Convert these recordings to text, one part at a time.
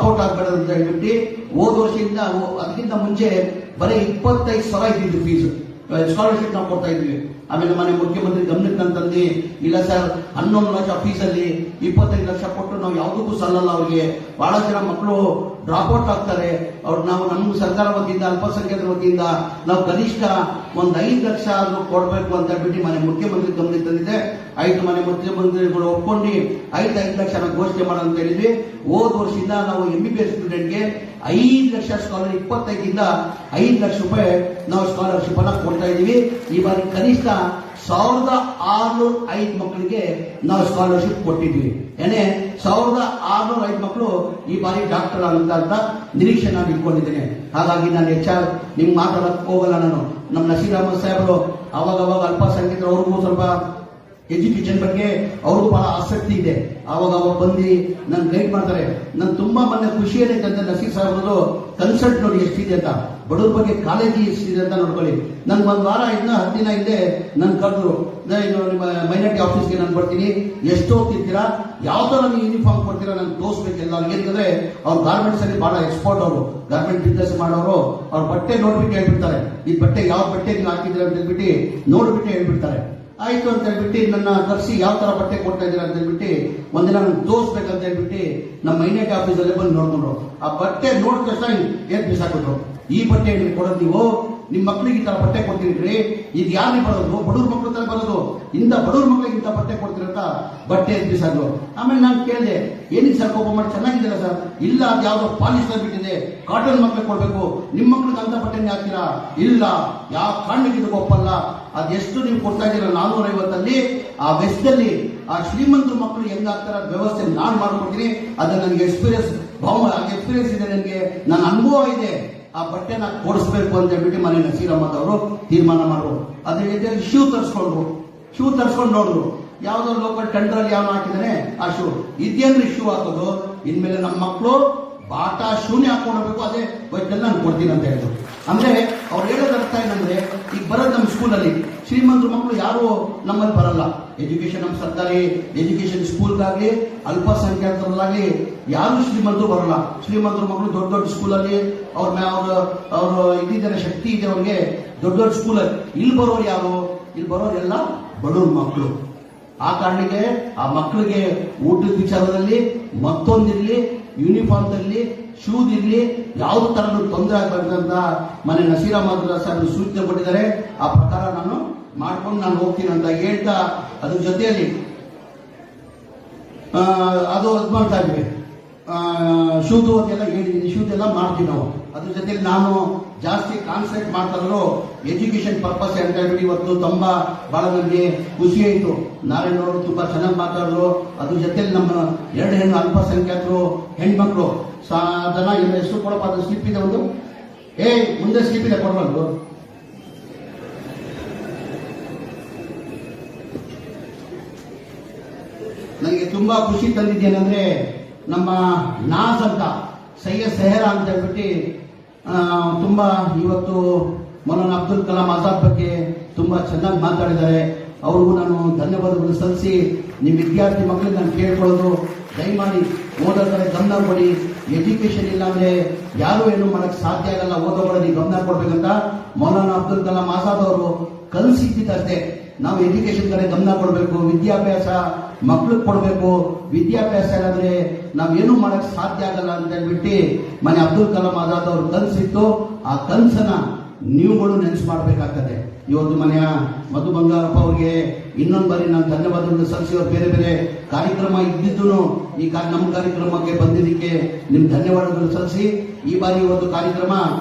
Out ಆಗಬೇಡ ಅಂತ ಹೇಳ್ಬಿಟ್ಟು ಹೋದ ವರ್ಷದಿಂದ ಅದಕ್ಕಿಂತ ಮುಂಚೆ ಬರೀ 25,000 ಇದ್ದಿದ್ದು ಫೀಸ್ ಸ್ಕಾಲರ್ಶಿಪ್ ನಾವು ಕೊಡ್ತಾ ಇದ್ವಿ. ಆಮೇಲೆ ಮನೆ ಮುಖ್ಯಮಂತ್ರಿ ಗಮನಕ್ಕೆ ತಂದು ಇಲ್ಲ ಸರ್ 11 ಲಕ್ಷ ಫೀಸಲ್ಲಿ 25 ಲಕ್ಷ ಕೊಟ್ಟು ನಾವು ಯಾವುದಕ್ಕೂ ಸಲ್ಲಲ್ಲ. ಅವ್ರಿಗೆ ಬಹಳ ಜನ ಮಕ್ಕಳು ಡ್ರಾಪ್ ಔಟ್ ಆಗ್ತಾರೆ. ಅವ್ರು ನಾವು ನಮ್ಮ ಸರ್ಕಾರ ವತಿಯಿಂದ ಅಲ್ಪಸಂಖ್ಯಾತರ ವತಿಯಿಂದ ನಾವು ಕನಿಷ್ಠ ಒಂದು 5 ಲಕ್ಷ ಆದ್ರೂ ಕೊಡಬೇಕು ಅಂತ ಹೇಳ್ಬಿಟ್ಟು ಮನೆ ಮುಖ್ಯಮಂತ್ರಿ ಗಮನಕ್ಕೆ ತಂದಿದೆ. ಆಯ್ತು, ಮನೆ ಮುಖ್ಯಮಂತ್ರಿಗಳು ಒಪ್ಕೊಂಡು 5 ಲಕ್ಷ ಘೋಷಣೆ ಮಾಡೋಣ ಅಂತ ಹೇಳಿದ್ವಿ. ಹೋದ ವರ್ಷದಿಂದ ನಾವು MBBS ಸ್ಟೂಡೆಂಟ್ಗೆ 5 ಲಕ್ಷ ಸ್ಕಾಲರ್ 25ರಿಂದ 5 ಲಕ್ಷ ರೂಪಾಯಿ ನಾವು ಸ್ಕಾಲರ್ಶಿಪ್ ಅನ್ನ ಕೊಡ್ತಾ ಇದೀವಿ. ಈ ಬಾರಿ ಕನಿಷ್ಠ 1,605 ಮಕ್ಕಳಿಗೆ ನಾವು ಸ್ಕಾಲರ್ಶಿಪ್ ಕೊಟ್ಟಿದ್ವಿ. ಏನೇ 1,605 ಮಕ್ಕಳು ಈ ಬಾರಿ ಡಾಕ್ಟರ್ ಅಂತ ನಿರೀಕ್ಷೆ ನಾನು ಇಟ್ಕೊಂಡಿದ್ದೇನೆ. ಹಾಗಾಗಿ ನಾನು HR ನಿಮ್ಗೆ ಮಾತಾಡಕ್ ಹೋಗಲ್ಲ. ನಾನು ನಮ್ಮ ನಸೀರ್ ಅಹಮದ್ ಸಾಹೇಬರು ಅವಾಗ ಅಲ್ಪಸಂಖ್ಯಾತರು ಅವ್ರಿಗೂ ಸ್ವಲ್ಪ ಎಜುಕೇಶನ್ ಬಗ್ಗೆ ಅವ್ರಿಗೂ ಬಹಳ ಆಸಕ್ತಿ ಇದೆ. ಅವಾಗ ಬಂದು ನನ್ ಗೈಡ್ ಮಾಡ್ತಾರೆ. ನನ್ ತುಂಬಾ ಮೊನ್ನೆ ಖುಷಿ ಏನೈತೆ ಅಂತ ನಸೀರ್ ಸಾಹೇಬ್ರದು ಕನ್ಸಲ್ಟ್ ನೋಡಿ ಎಷ್ಟಿದೆ ಅಂತ, ಬಡವ್ರ ಬಗ್ಗೆ ಕಾಲೇಜಿ ಎಷ್ಟಿದೆ ಅಂತ ನೋಡ್ಕೊಳ್ಳಿ. ನನ್ ಒಂದ್ ವಾರ 10 ದಿನ ಹಿಂದೆ ನನ್ ಕರೆದ್ರು, ನಿಮ್ಮ ಮೈನಾರಿಟಿ ಆಫೀಸ್ಗೆ ನಾನು ಬರ್ತೀನಿ, ಎಷ್ಟು ಹೋಗ್ತಿರ್ತೀರಾ, ಯಾವ ತರ ನೀವು ಯೂನಿಫಾರ್ಮ್ ಕೊಡ್ತೀರಾ ನಾನು ತೋರಿಸ್ಬೇಕೆಲ್ಲ. ಏನಂದ್ರೆ ಅವ್ರ ಗಾರ್ಮೆಂಟ್ಸ್ ಅಲ್ಲಿ ಬಹಳ ಎಕ್ಸ್ಪರ್ಟ್, ಅವರು ಗಾರ್ಮೆಂಟ್ ಬಿಸ್ನೆಸ್ ಮಾಡೋರು. ಅವ್ರ ಬಟ್ಟೆ ನೋಡ್ಬಿಟ್ಟು ಹೇಳ್ಬಿಡ್ತಾರೆ, ಈ ಬಟ್ಟೆ ಯಾವ ಬಟ್ಟೆ ನೀವು ಹಾಕಿದ್ರೆ ಅಂತ ಹೇಳ್ಬಿಟ್ಟು ನೋಡ್ಬಿಟ್ಟು ಹೇಳ್ಬಿಡ್ತಾರೆ. ಆಯ್ತು ಅಂತ ಹೇಳ್ಬಿಟ್ಟು ನನ್ನ ಕರ್ಸಿ ಯಾವ ತರ ಬಟ್ಟೆ ಕೊಡ್ತಾ ಇದ್ದೀರಾ ಅಂತ ಹೇಳ್ಬಿಟ್ಟು ಒಂದಿನ ನಾನು ತೋರಿಸ್ಬೇಕಂತ ಹೇಳ್ಬಿಟ್ಟು ನಮ್ಮ ಮೈನಾರಿಟಿ ಆಫೀಸಲ್ಲಿ ಬಂದು ನೋಡ್ಕೊಂಡ್ರು. ಆ ಬಟ್ಟೆ ನೋಡಿದ ತಕ್ಷಣ ಏನ್ ಬಿಸಾಕಿದ್ರು, ಈ ಬಟ್ಟೆ ನೀವು ಕೊಡೋದು, ನೀವು ನಿಮ್ ಮಕ್ಳಿಗೆ ಈ ತರ ಬಟ್ಟೆ ಕೊಡ್ತೀರಿ, ಇದು ಯಾರಿಗೆ ಬರೋದು, ಬಡವ್ರ ಮಕ್ಳು ತರ ಬರೋದು, ಇಂಥ ಬಡವ್ರ ಮಕ್ಳಿಗೆ ಇಂಥ ಬಟ್ಟೆ ಕೊಡ್ತೀರಂತ ಬಟ್ಟೆ ಬಿಸಾದ್ರು. ಆಮೇಲೆ ನಾನು ಕೇಳಿದೆ, ಏನಿಗೆ ಸರ್ ಕೋಪ ಮಾಡಿ, ಚೆನ್ನಾಗಿದ್ದೀರಾ ಸರ್? ಇಲ್ಲ, ಅದು ಯಾವ್ದೋ ಪಾಲಿಶ್ ಬಿಟ್ಟಿದೆ, ಕಾಟನ್ ಮಕ್ಳಿಗೆ ಕೊಡ್ಬೇಕು, ನಿಮ್ ಮಕ್ಳಿಗೆ ಅಂತ ಬಟ್ಟೆನೇ ಹಾಕ್ತೀರಾ? ಇಲ್ಲ, ಯಾವ ಕಾರಣಕ್ಕೆ ಇದಕ್ಕೆ ಒಪ್ಪಲ್ಲ. ಅದೆಷ್ಟು ನೀವು ಕೊಡ್ತಾ ಇದ್ದೀರಾ 450 ಆ ವೆಸ್ಟಲ್ಲಿ ಆ ಶ್ರೀಮಂತರ ಮಕ್ಕಳು ಹೆಂಗಾಗ್ತಾರ ವ್ಯವಸ್ಥೆ ನಾನು ಮಾಡ್ಕೊಡ್ತೀನಿ. ಅದು ನನಗೆ ಎಕ್ಸ್ಪೀರಿಯನ್ಸ್ ಇದೆ, ನನಗೆ ನನ್ನ ಅನುಭವ ಇದೆ. ಆ ಬಟ್ಟೆನ ಕೊಡಿಸ್ಬೇಕು ಅಂತ ಹೇಳ್ಬಿಟ್ಟು ಮನೆ ನಸೀರ್ ಅಹಮದ್ ಅವರು ತೀರ್ಮಾನ ಮಾಡಿದ್ರು. ಅದ್ರ ಜೊತೆಗೆ ಶೂ ತರಿಸ್ಕೊಂಡು ನೋಡಿದ್ರು, ಯಾವ್ದೋ ಲೋಕಲ್ ಟೆಂಡರ್ ಅಲ್ಲಿ ಯಾವ ಹಾಕಿದಾನೆ ಆ ಶೂ ಇದೇನ್ರಿ ಶೂ ಹಾಕೋದು, ಇನ್ಮೇಲೆ ನಮ್ಮ ಮಕ್ಕಳು ಬಾಟಾ ಶೂನೇ ಹಾಕೊಂಡ್ಬೇಕು, ಅದೇ ವೈಟೆಲ್ಲ ನಾನು ಕೊಡ್ತೀನಿ ಅಂತ ಹೇಳಿದ್ರು. ಅಂದ್ರೆ ಅವ್ರು ಹೇಳೋದ್ ಅರ್ಥ ಏನಂದ್ರೆ, ಈಗ ಬರೋದು ನಮ್ಮ ಸ್ಕೂಲಲ್ಲಿ ಶ್ರೀಮಂತರ ಮಕ್ಕಳು ಯಾರು ನಮ್ಮಲ್ಲಿ ಬರಲ್ಲ. ಎಜುಕೇಶನ್ ನಮ್ಮ ಸರ್ಕಾರಿ ಎಜುಕೇಶನ್ ಸ್ಕೂಲ್ಗಾಗ್ಲಿ ಅಲ್ಪಸಂಖ್ಯಾತರಲ್ಲಾಗ್ಲಿ ಯಾರು ಶ್ರೀಮಂತರು ಬರಲ್ಲ. ಶ್ರೀಮಂತರ ಮಕ್ಕಳು ದೊಡ್ಡ ಸ್ಕೂಲಲ್ಲಿ ಅವ್ರ ಇದಿದ್ದಾರೆ, ಶಕ್ತಿ ಇದೆ ಅವ್ರಿಗೆ, ದೊಡ್ಡ ಸ್ಕೂಲಲ್ಲಿ. ಇಲ್ಲಿ ಬರೋರು ಯಾರು? ಇಲ್ಲಿ ಬರೋರೆಲ್ಲ ಬಡವ್ರ ಮಕ್ಕಳು. ಆ ಕಾರಣಕ್ಕೆ ಆ ಮಕ್ಕಳಿಗೆ ಊಟದ ವಿಚಾರದಲ್ಲಿ ಮತ್ತೊಂದಿರ್ಲಿ, ಯೂನಿಫಾರ್ಮ್ದಲ್ಲಿ ಶೂದಿರ್ಲಿ, ಯಾವ್ದು ತರನು ತೊಂದರೆ ಆಗ್ಬಾರ್ದಂತ ಮನೆ ನಸೀರ್ ಅಹಮದ್ ಸಾಹೇಬರು ಸೂಚನೆ ಕೊಟ್ಟಿದ್ದಾರೆ. ಆ ಪ್ರಕಾರ ನಾನು ಮಾಡ್ಕೊಂಡು ನಾನು ಹೋಗ್ತೀನಿ ಅಂತ ಹೇಳ್ತಾ, ಅದ್ರ ಜೊತೆಯಲ್ಲಿ ಅದು ಮಾಡ್ತಾ ಇದ್ವಿ, ಶೂದು ಅದೆಲ್ಲ ಹೇಳಿದ್ದೀನಿ, ಶೂದೆಲ್ಲ ಮಾಡ್ತೀವಿ ನಾವು. ಅದ್ರ ಜೊತೆಲಿ ನಾನು ಜಾಸ್ತಿ ಕಾನ್ಸಂಟ್ರೇಟ್ ಮಾಡ್ತಾ ಇದ್ರು ಎಜುಕೇಶನ್ ಪರ್ಪಸ್ ಅಂತ ಹೇಳ್ಬಿಟ್ಟು ಇವತ್ತು ಬಹಳ ನನಗೆ ಖುಷಿ ಆಯಿತು. ನಾರಾಯಣ ಅವರು ತುಂಬಾ ಚೆನ್ನಾಗಿ ಮಾತಾಡಿದ್ರು. ಅದ್ರ ಜೊತೆಲಿ ನಮ್ಮ 2 ಹೆಣ್ಣು ಅಲ್ಪಸಂಖ್ಯಾತರು ಹೆಣ್ಮಕ್ಳು ಅದನ್ನ ಎಷ್ಟು ಕೊಡಪ್ಪ, ಅದು ಸ್ಲಿಪ್ ಇದೆ ಒಂದು, ಮುಂದೆ ಸ್ಲಿಪ್ ಇದೆ ಕೊಡಬಾರ್ದು. ನನಗೆ ತುಂಬಾ ಖುಷಿ ತಂದಿದ್ದೇನೆಂದ್ರೆ, ನಮ್ಮ ನಾಜ್ ಅಂತ ಸೈಯದ್ ಸೆಹರಾ ಅಂತ ಹೇಳ್ಬಿಟ್ಟು ತುಂಬಾ ಇವತ್ತು ಮೌಲಾನಾ ಅಬ್ದುಲ್ ಕಲಾಂ ಆಜಾದ್ ಬಗ್ಗೆ ತುಂಬಾ ಚೆನ್ನಾಗಿ ಮಾತಾಡಿದ್ದಾರೆ. ಅವ್ರಿಗೂ ನಾನು ಧನ್ಯವಾದಗಳು ಸಲ್ಲಿಸಿ, ನಿಮ್ಮ ವಿದ್ಯಾರ್ಥಿ ಮಕ್ಕಳಿಗೆ ನಾನು ಕೇಳ್ಕೊಳ್ಳೋದು, ದಯಮಾಡಿ ಓದೋ ಕಡೆ ಗಮನ ಕೊಡಿ. ಎಜುಕೇಶನ್ ಇಲ್ಲ ಅಂದ್ರೆ ಯಾರು ಏನು ಮಾಡಕ್ ಸಾಧ್ಯ ಆಗಲ್ಲ. ಓದೋಗಳಲ್ಲಿ ಗಮನ ಕೊಡ್ಬೇಕಂತ ಮೌಲಾನಾ ಅಬ್ದುಲ್ ಕಲಾಂ ಆಜಾದ್ ಅವರು ಕಲಿಸಿದ್ದಷ್ಟೇ. ನಾವು ಎಜುಕೇಶನ್ ಕಡೆ ಗಮನ ಕೊಡಬೇಕು, ವಿದ್ಯಾಭ್ಯಾಸ ಮಕ್ಳಿಗೆ ಕೊಡಬೇಕು. ವಿದ್ಯಾಭ್ಯಾಸ ಇಲ್ಲಾಂದ್ರೆ ನಾವೇನು ಮಾಡಕ್ ಸಾಧ್ಯ ಆಗಲ್ಲ ಅಂತ ಹೇಳ್ಬಿಟ್ಟು ಮನೆ ಅಬ್ದುಲ್ ಕಲಾಂ ಆಜಾದ್ ಅವರು ಕನಸಿತ್ತು. ಆ ಕನಸನ್ನ ನೀವುಗಳು ನೆನೆಸು ಮಾಡಬೇಕಾಗ್ತದೆ. ಇವತ್ತು ಮನೆಯ ಮಧು ಬಂಗಾರಪ್ಪ ಅವರಿಗೆ ಇನ್ನೊಂದು ಬಾರಿ ನಾನು ಧನ್ಯವಾದಗಳು ಸಲ್ಲಿಸಿ, ಅವ್ರು ಬೇರೆ ಬೇರೆ ಕಾರ್ಯಕ್ರಮ ಇದ್ದಿದ್ದು ಈ ನಮ್ಮ ಕಾರ್ಯಕ್ರಮಕ್ಕೆ ಬಂದಿದ್ದಕ್ಕೆ ನಿಮ್ಗೆ ಧನ್ಯವಾದಗಳು ಸಲ್ಲಿಸಿ, ಈ ಬಾರಿ ಒಂದು ಕಾರ್ಯಕ್ರಮ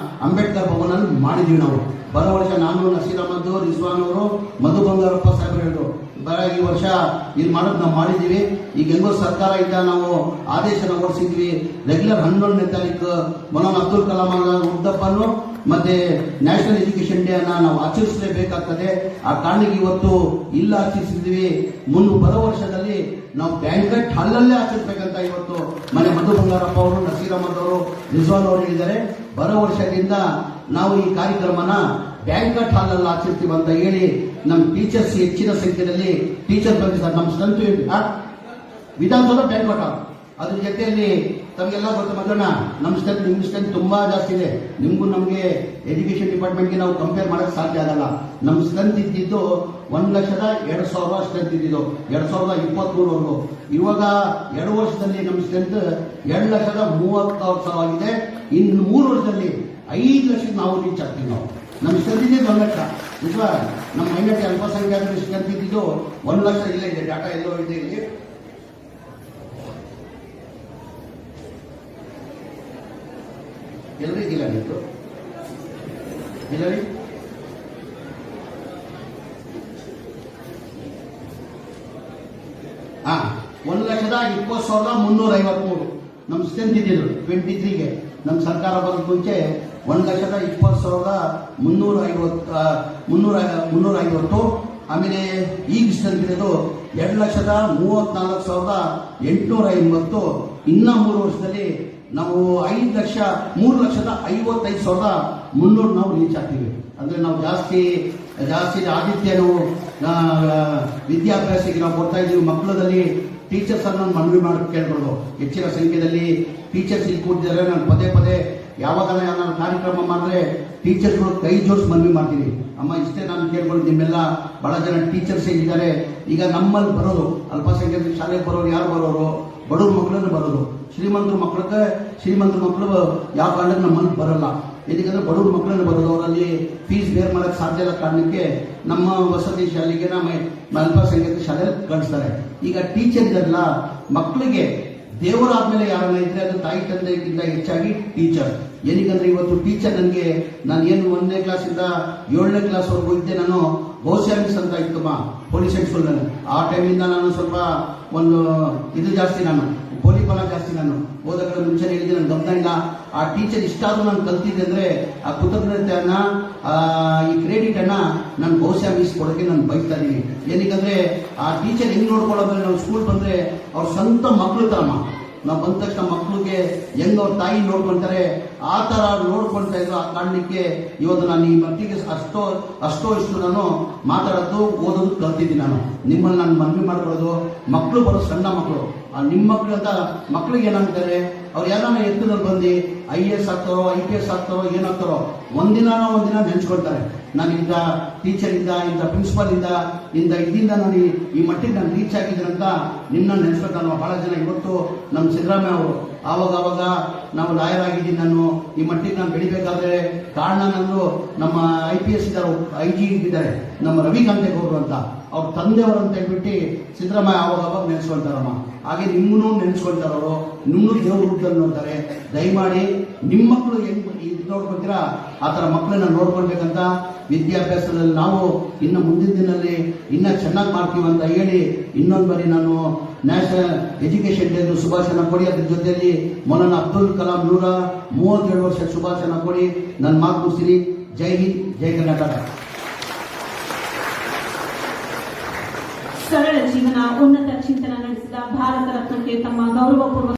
ಅಂಬೇಡ್ಕರ್ ಭವನಲ್ಲಿ ಮಾಡಿದೀವಿ ನಾವು. ಬರೋ ವರ್ಷ ನಾನು, ನಸೀರ್ ಅಹಮದ್, ರಿಜ್ವಾನ್ ಅವರು, ಮಧು ಬಂಗಾರಪ್ಪ ಸಾಹೇಬರು ಹೇಳಿದ್ರು, ಈ ವರ್ಷ ಇಲ್ಲಿ ಮಾಡೋದು ನಾವು ಮಾಡಿದ್ದೀವಿ. ಈಗ ಹೆಂಗೋ ಸರ್ಕಾರ ಇದ್ದ ನಾವು ಆದೇಶನ ಹೊರಡಿಸಿದ್ವಿ. ರೆಗ್ಯುಲರ್ 11ನೇ ತಾರೀಕು ಮೌಲಾನಾ ಅಬ್ದುಲ್ ಕಲಾಂ ಹುಟ್ಟುಹಬ್ಬನ್ನು ಮತ್ತೆ ನ್ಯಾಷನಲ್ ಎಜುಕೇಶನ್ ಡೇ ಅನ್ನ ನಾವು ಆಚರಿಸಲೇಬೇಕಾಗ್ತದೆ. ಆ ಕಾರಣಕ್ಕೆ ಇವತ್ತು ಇಲ್ಲ ಆಚರಿಸಿದ್ವಿ. ಬರೋ ವರ್ಷದಲ್ಲಿ ನಾವು ಬ್ಯಾಂಕ್ವೆಟ್ ಹಾಲಲ್ಲೇ ಆಚರಿಸಬೇಕಂತ ಇವತ್ತು ಮನೆ ಮಧು ಬಂಗಾರಪ್ಪ ಅವರು, ನಸೀರ್ ಅಹಮದ್ ಅವರು, ರಿಜ್ವಾನ್ ಅವರು ಹೇಳಿದ್ದಾರೆ. ಬರೋ ವರ್ಷದಿಂದ ನಾವು ಈ ಕಾರ್ಯಕ್ರಮನ ಬ್ಯಾಂಕ್ವೆಟ್ ಹಾಲ್ ಅಲ್ಲಿ ಆಚರಿಸ್ತೀವಿ ಅಂತ ಹೇಳಿ ನಮ್ಮ ಟೀಚರ್ಸ್ ಹೆಚ್ಚಿನ ಸಂಖ್ಯೆಯಲ್ಲಿ ಟೀಚರ್ ಬಂದಿದ್ದಾರೆ. ನಮ್ಮ ಸ್ಟ್ರೆಂತ್ ವಿಧಾನಸೌಧ ಬ್ಯಾಂಕ್ವೆಟ್ ಹಾಲ್, ಅದ್ರ ಜೊತೆಯಲ್ಲಿ ತಮಗೆಲ್ಲ ಗೊತ್ತು ಮಗನ ನಮ್ಮ ಸ್ಟ್ರೆಂತ್ ನಿಮ್ಮ ಸ್ಟ್ರೆಂತ್ ತುಂಬಾ ಜಾಸ್ತಿ ಇದೆ. ನಿಮ್ಗೂ ನಮಗೆ ಎಜುಕೇಶನ್ ಡಿಪಾರ್ಟ್ಮೆಂಟ್ಗೆ ನಾವು ಕಂಪೇರ್ ಮಾಡಕ್ ಸಾಧ್ಯ ಆಗಲ್ಲ. ನಮ್ಮ ಸ್ಟ್ರೆಂತ್ ಇದ್ದಿದ್ದು 1,02,000 ಸ್ಟ್ರೆಂತ್ ಇದ್ದಿದ್ದು 2023ವರೆಗೂ. ಇವಾಗ 2 ವರ್ಷದಲ್ಲಿ ನಮ್ಮ ಸ್ಟ್ರೆಂತ್ 2,36,000 ಆಗಿದೆ. ಇನ್ನು 3 ವರ್ಷದಲ್ಲಿ 5 ಲಕ್ಷಕ್ಕೆ ನಾವು ರೀಚ್ ಆಗ್ತೀವಿ. ನಮ್ಮ ಸ್ಟ್ರೆಂತ್ ಇದ್ದಿದ್ದು 1 ಲಕ್ಷ. ವಿಶ್ವ ನಮ್ಮ ಮೈನಾರಿಟಿ ಅಲ್ಪಸಂಖ್ಯಾತರ ಸ್ಟ್ರೆಂತ್ ಇದ್ದಿದ್ದು 1 ಲಕ್ಷ. ಇಲ್ಲ ಇದೆ ಡಾಟಾ ಎಲ್ಲೋ ಇದೆ ಇಲ್ಲಿ. ಎಲ್ಲರಿಗಿಲ್ಲ ನಿಂತು ಎಲ್ಲರಿ 1,20,353 ನಮ್ಮ ಸ್ಟ್ರೆಂತ್ ಇದ್ದಿದ್ರು 23ಗೆ. ನಮ್ಮ ಸರ್ಕಾರ ಬರೋದು ಮುಂಚೆ 1,20,350 ಆಮೇಲೆ ಈಗ ಸ್ಟ್ರೆಂತ್ ಇರೋದು 2,34,850. ಇನ್ನ 3 ವರ್ಷದಲ್ಲಿ ನಾವು 3,55,300 ನಾವು ರೀಚ್ ಆಗ್ತೀವಿ. ಅಂದ್ರೆ ನಾವು ಜಾಸ್ತಿ ಆದಿತ್ಯನು ವಿದ್ಯಾಭ್ಯಾಸಕ್ಕೆ ನಾವು ಕೊಡ್ತಾ ಇದೀವಿ. ಮಕ್ಕಳದಲ್ಲಿ ಟೀಚರ್ಸ್ ಅನ್ನು ಮನವಿ ಮಾಡಿ ಕೇಳ್ಬೋದು. ಹೆಚ್ಚಿನ ಸಂಖ್ಯೆಯಲ್ಲಿ ಟೀಚರ್ಸ್ ಇಲ್ಲಿ ಕೂತಿದ್ದಾರೆ. ನಾನು ಪದೇ ಯಾವಾಗ ನಾನು ಕಾರ್ಯಕ್ರಮ ಮಾಡಿದ್ರೆ ಟೀಚರ್ಸ್ಗಳು ಕೈ ಜೋಡಿಸಿ ಮನವಿ ಮಾಡ್ತೀನಿ. ಅಮ್ಮ ಇಷ್ಟೇ ನಾನು ಕೇಳ್ಬೋದು. ನಿಮ್ಮೆಲ್ಲ ಬಹಳ ಜನ ಟೀಚರ್ಸ್ ಇದ್ದಾರೆ. ಈಗ ನಮ್ಮಲ್ಲಿ ಬರೋದು ಅಲ್ಪಸಂಖ್ಯಾತ ಶಾಲೆಗೆ ಬರೋರು ಯಾರು ಬರೋರು? ಬಡವ್ರ ಮಕ್ಕಳನ್ನು ಬರೋದು. ಶ್ರೀಮಂತರ ಮಕ್ಕಳು ಯಾವ ಕಾರಣಕ್ಕೆ ನಮ್ಮಲ್ಲಿ ಬರಲ್ಲ. ಯಾಕಂದ್ರೆ ಬಡವ್ರ ಮಕ್ಕಳನ್ನು ಬರೋದು. ಅವರಲ್ಲಿ ಫೀಸ್ ಬೇರ್ ಮಾಡಕ್ ಸಾಧ್ಯ ಇಲ್ಲ ಕಾರಣಕ್ಕೆ ನಮ್ಮ ವಸತಿ ಶಾಲೆಗೆ ನಮ್ಮ ಅಲ್ಪಸಂಖ್ಯಾತ ಶಾಲೆ ಕಳಿಸ್ತಾರೆ. ಈಗ ಟೀಚರ್ ಇದೆಲ್ಲ ಮಕ್ಕಳಿಗೆ ದೇವರಾದ್ಮೇಲೆ ಯಾರನ್ನ ಇದ್ರೆ ಅದು ತಾಯಿ ತಂದೆಗಿಂತ ಹೆಚ್ಚಾಗಿ ಟೀಚರ್. ಏನಕ್ಕಂದ್ರೆ ಇವತ್ತು ಟೀಚರ್ ನನಗೆ ನಾನು ಏನು 1ನೇ ಕ್ಲಾಸಿಂದ 7ನೇ ಕ್ಲಾಸ್ವರೆಗೂ ಇದ್ದೆ. ನಾನು ಬಹುಶಃ ಅಂತ ಇತ್ತಮ್ಮ ಪೊಲೀಸ್ ಸ್ಕೂಲ್. ಆ ಟೈಮಿಂದ ನಾನು ಸ್ವಲ್ಪ ಒಂದು ಇದು ಜಾಸ್ತಿ, ನಾನು ಪೋಲಿಫಲ ಜಾಸ್ತಿ. ನಾನು ಓದಕ್ಕೆ ಮುಂಚೆ ಹೇಳಿದೆ, ನನ್ನ ಗಮನ ಇಲ್ಲ. ಆ ಟೀಚರ್ ಇಷ್ಟಾದ್ರೂ ನಾನು ಕಲ್ತಿದ್ದೆ ಅಂದ್ರೆ ಆ ಕೃತಜ್ಞತೆಯನ್ನ ಈ ಕ್ರೆಡಿಟ್ ಅನ್ನ ನಾನು ಬಹುಶಃ ಕೊಡೋಕೆ ನಾನು ಬಯಸ್ತಾ ಇದೀನಿ. ಏನಕ್ಕಂದ್ರೆ ಆ ಟೀಚರ್ ಹೆಂಗ್ ನೋಡ್ಕೊಳ್ಳೋದ್ರೆ ನಾವು ಸ್ಕೂಲ್ ಬಂದ್ರೆ ಅವ್ರ ಸ್ವಂತ ಮಕ್ಕಳು ತರಮ್ಮ. ನಾವು ಬಂದ ತಕ್ಷಣ ಮಕ್ಕಳಿಗೆ ಹೆಂಗ್ ಅವ್ರ ತಾಯಿ ನೋಡ್ಕೊಂತಾರೆ ಆ ತರ ನೋಡ್ಕೊಳ್ತಾ ಇದ್ರು. ಆ ಕಾರಣಕ್ಕೆ ಇವತ್ತು ನಾನು ಈ ಮಟ್ಟಿಗೆ ಅಷ್ಟೋ ಇಷ್ಟು ನಾನು ಮಾತಾಡೋದು ಓದೋದು ಕಲ್ತಿದ್ದೀನಿ. ನಾನು ನಿಮ್ಮಲ್ಲಿ ನಾನು ಮನವಿ ಮಾಡ್ಕೊಳ್ಳೋದು, ಮಕ್ಕಳು ಬರೋ ಸಣ್ಣ ಮಕ್ಕಳು ನಿಮ್ಮ ಮಕ್ಕಳು ಅಂತ ಮಕ್ಕಳಿಗೆ ಏನಾಗ್ತಾರೆ, ಅವ್ರು ಯಾರನ್ನ ಎತ್ತದಲ್ಲಿ ಬಂದು IAS ಆಗ್ತಾರೋ IPS ಆಗ್ತಾರೋ ಏನಾಗ್ತಾರೋ ಒಂದಿನ ನೆನ್ಸ್ಕೊಳ್ತಾರೆ. ನಾನು ಇಂಥ ಟೀಚರ್ ಇಂದ ಪ್ರಿನ್ಸಿಪಲ್ ಇದರಿಂದ ನಾನು ಈ ಮಟ್ಟಿಗೆ ನಾನು ರೀಚ್ ಆಗಿದ್ದೀನಿ ಅಂತ ನಿಮ್ಮನ್ನ ನೆನ್ಸ್ಕೊಳ್ತಾನೆ. ಬಹಳ ಜನ ಇವತ್ತು ನಮ್ಮ ಸಿದ್ದರಾಮಯ್ಯ ಅವರು ಆವಾಗ ನಾವು ಲಾಯರ್ ಆಗಿದ್ದೀನಿ. ನಾನು ಈ ಮಟ್ಟಿಗೆ ನಾನು ಬೆಳಿಬೇಕಾದ್ರೆ ಕಾರಣ ನಂದು ನಮ್ಮ IPS ಇದ್ದಾರೆ, IG ಇದ್ದಾರೆ, ನಮ್ಮ ರವಿಕಾಂತೇಗೌಡರು ಅಂತ ಅವ್ರ ತಂದೆಯವರು ಅಂತ ಹೇಳ್ಬಿಟ್ಟು ಸಿದ್ದರಾಮಯ್ಯ ಆವಾಗ ನೆನ್ಸ್ಕೊಳ್ತಾರಮ್ಮ. ಹಾಗೆ ನಿಮ್ಮನ್ನು ನೆನ್ಸ್ಕೊಳ್ತಾರವರು, ನಿಮ್ಮನ್ನು ದೇವ್ರ ರೂಪದಲ್ಲಿ ನೋಡ್ತಾರೆ. ದಯಮಾಡಿ ನಿಮ್ಮ ಮಕ್ಕಳು ಹೆಂಗ್ ನೋಡ್ಕೊತೀರಾ ಆ ತರ ಮಕ್ಕಳನ್ನ ನೋಡ್ಕೊಳ್ಬೇಕಂತ ವಿದ್ಯಾಭ್ಯಾಸದಲ್ಲಿ ನಾವು ಇನ್ನು ಮುಂದಿನ ದಿನದಲ್ಲಿ ಇನ್ನ ಚೆನ್ನಾಗಿ ಮಾಡ್ತೀವಿ ಅಂತ ಹೇಳಿ ಇನ್ನೊಂದು ಬಾರಿ ನಾನು ನ್ಯಾಷನಲ್ ಎಜುಕೇಶನ್ ಡೇ ಶುಭಾಶಯನ ಕೊಡಿ. ಅದ್ರ ಜೊತೆಯಲ್ಲಿ ಮೌಲಾನಾ ಅಬ್ದುಲ್ ಕಲಾಂ 137 ವರ್ಷ ಶುಭಾಶಯನ ಕೊಡಿ. ನನ್ನ ಮಾತು ಮುಗಿಸ್ತೀನಿ. ಜೈ ಹಿಂದ್, ಜೈ ಕರ್ನಾಟಕ. ಸರಳ ಜೀವನ, ಉನ್ನತ ಚಿಂತನ ನಡೆಸಿದ ಭಾರತ ರತ್ನಕ್ಕೆ ತಮ್ಮ ಗೌರವಪೂರ್ವಕ